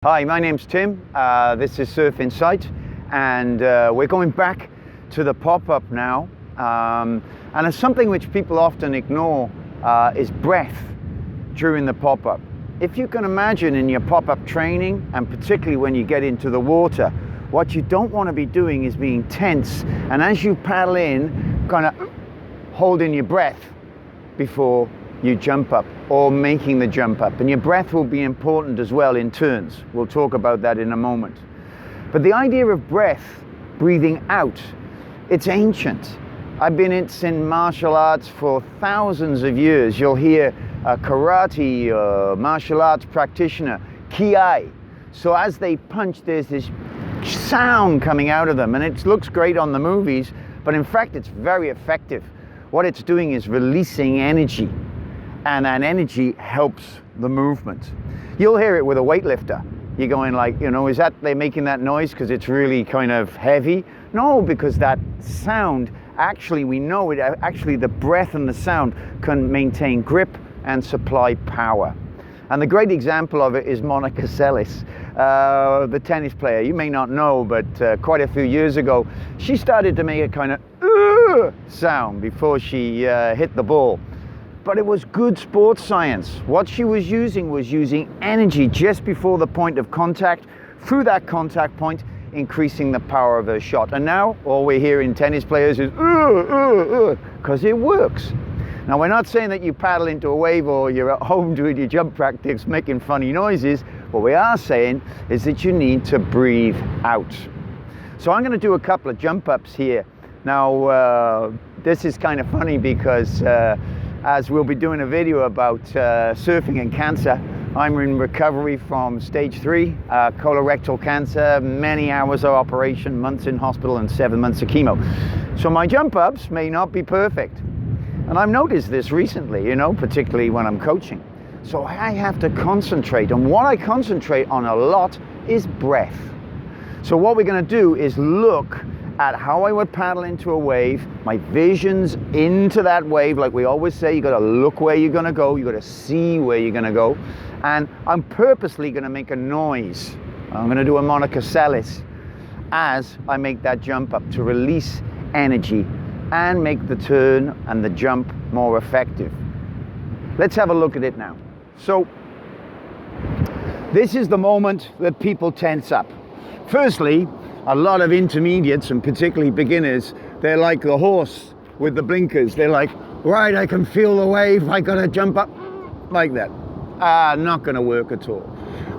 Hi, my name's Tim. This is Surf Insight, and we're going back to the pop-up now. And it's something which people often ignore is breath during the pop-up. If you can imagine in your pop-up training, and particularly when you get into the water, what you don't want to be doing is being tense, and as you paddle in, kind of holding your breath before you jump up or making the jump up. And your breath will be important as well in turns. We'll talk about that in a moment. But the idea of breath, breathing out, it's ancient. I've been in martial arts for thousands of years. You'll hear a karate martial arts practitioner, Ki. So as they punch, there's this sound coming out of them, and it looks great on the movies, but in fact it's very effective. What it's doing is releasing energy, and that energy helps the movement. You'll hear it with a weightlifter. You're going like, is that they're making that noise because it's really kind of heavy? No, because that sound, actually we know it, actually the breath and the sound can maintain grip and supply power. And the great example of it is Monica Seles, the tennis player. You may not know, but quite a few years ago, she started to make a kind of sound before she hit the ball. But it was good sports science. What she was using energy just before the point of contact, through that contact point, increasing the power of her shot. And now all we hear in tennis players is because it works. Now we're not saying that you paddle into a wave or you're at home doing your jump practice making funny noises. What we are saying is that you need to breathe out. So I'm going to do a couple of jump ups here. Now this is kind of funny because as we'll be doing a video about surfing and cancer, I'm in recovery from stage 3 colorectal cancer, many hours of operation, months in hospital, and 7 months of chemo. So my jump ups may not be perfect. And I've noticed this recently, particularly when I'm coaching. So I have to concentrate, and what I concentrate on a lot is breath. So what we're going to do is look at how I would paddle into a wave, my vision's into that wave. Like we always say, you got to look where you're going to go, you got to see where you're going to go. And I'm purposely going to make a noise. I'm going to do a Monica Seles as I make that jump up to release energy and make the turn and the jump more effective. Let's have a look at it now. So this is the moment that people tense up. Firstly, a lot of intermediates and particularly beginners, they're like the horse with the blinkers. They're like, right, I can feel the wave, I gotta jump up like that. Not gonna work at all.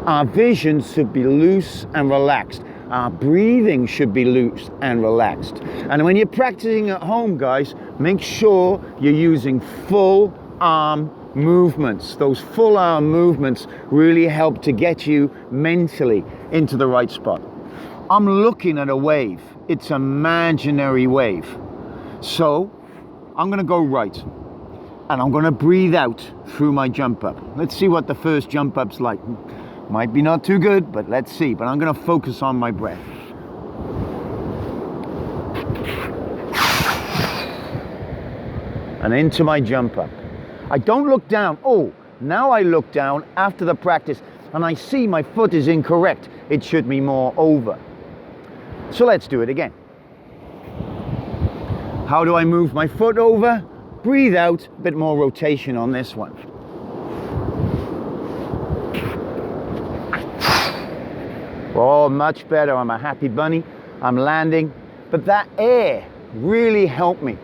Our vision should be loose and relaxed. Our breathing should be loose and relaxed. And when you're practicing at home, guys, make sure you're using full arm movements. Those full arm movements really help to get you mentally into the right spot. I'm looking at a wave. It's an imaginary wave. So I'm going to go right, and I'm going to breathe out through my jump up. Let's see what the first jump up's like. Might be not too good, but let's see. But I'm going to focus on my breath. And into my jump up. I don't look down. Oh, now I look down after the practice, and I see my foot is incorrect. It should be more over. So let's do it again. How do I move my foot over? Breathe out, a bit more rotation on this one. Oh, much better. I'm a happy bunny. I'm landing. But that air really helped me.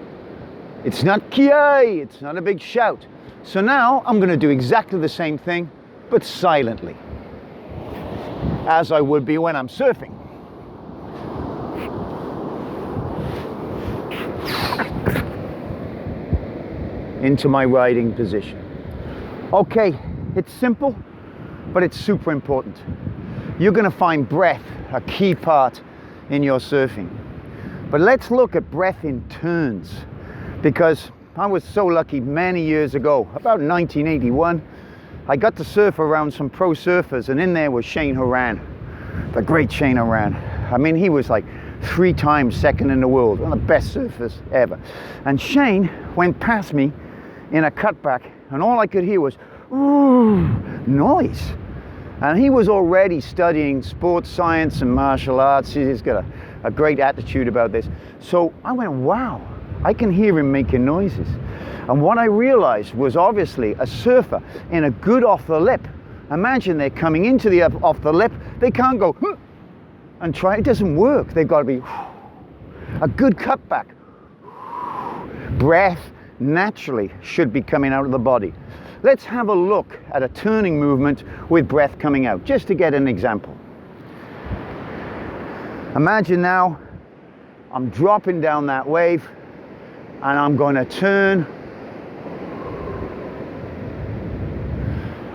It's not ki-ai, it's not a big shout. So now I'm going to do exactly the same thing, but silently, as I would be when I'm surfing. Into my riding position. Okay, it's simple, but it's super important. You're going to find breath a key part in your surfing. But let's look at breath in turns, because I was so lucky many years ago, about 1981, I got to surf around some pro surfers, and in there was Shane Horan, the great Shane Horan. I mean, he was like 3 times second in the world, one of the best surfers ever. And Shane went past me in a cutback, and all I could hear was, ooh, noise. And he was already studying sports science and martial arts. He's got a great attitude about this. So I went, wow, I can hear him making noises. And what I realized was obviously a surfer in a good off the lip. Imagine they're coming into the off the lip. They can't go and try. It doesn't work. They've got to be a good cutback. Breath naturally should be coming out of the body. Let's have a look at a turning movement with breath coming out, just to get an example. Imagine now I'm dropping down that wave and I'm going to turn.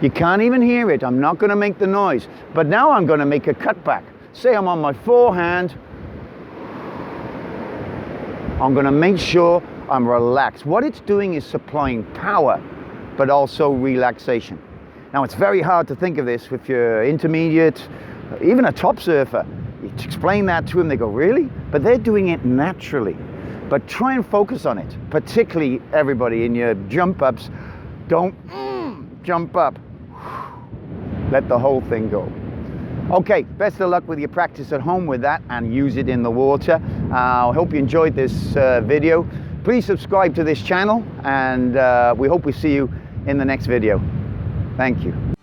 You can't even hear it. I'm not going to make the noise. But now I'm going to make a cutback. Say I'm on my forehand. I'm going to make sure I'm relaxed. What it's doing is supplying power, but also relaxation. Now, it's very hard to think of this with your intermediate, even a top surfer. You explain that to them, they go, really? But they're doing it naturally. But try and focus on it, particularly everybody in your jump ups. Don't jump up. Let the whole thing go. Okay, best of luck with your practice at home with that, and use it in the water. I hope you enjoyed this video. Please subscribe to this channel, and we hope we see you in the next video. Thank you.